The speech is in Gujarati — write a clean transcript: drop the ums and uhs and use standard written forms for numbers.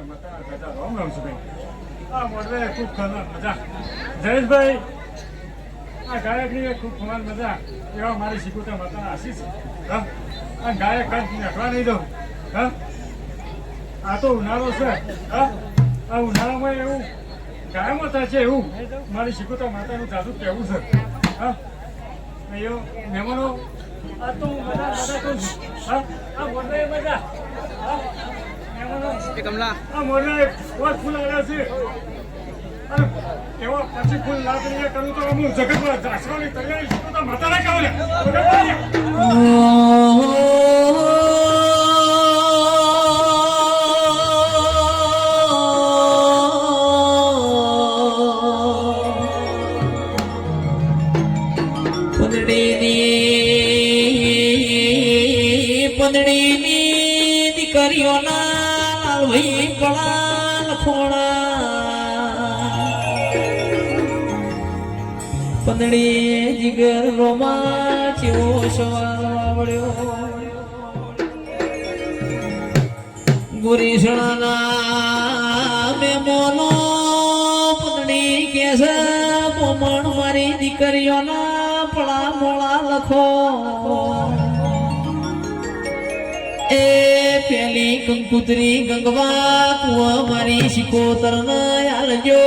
રામ રામ છે આ મોડવે ખૂબ ખબર મજા જયેશભાઈ આ ગાયકની ખૂબ ખબર મજા એવા મારી શીખોતા માતાના આશીષ હા આ ગાયક કાંઈ નખવા નહીં દઉં હા આ તો ઉનાળો છે હા આ ઉનાળામાં એવું ગાયમાં થાય છે એવું મારી શીખોતા માતાનું જાદુ કહેવું છે હા એવો મહેમાનો આ તો મજા મજા કરું છું હા આ મોડવે મજા હા કમલા આ મોરલા એક ફૂલ આવ્યા છે અને એવા પછી ફૂલ ના તરીકે કરું તો હું જગતમાં જાસવાની તૈયારી છું તો માતાને કહું ને પંદડીની દીકરીઓના ભાઈ પળાલ ખોણા પંદડી જીગર રોમા ચેવો સવાલ વાવડ્યો ગુરીસણાના મેમોનો પંદડી કેસે પોમણ મારી દીકરીઓના પળા મોળા લખો એ પેલી કંકુતરી ગંગવા કુવા મારી શિકોતર ન આલજો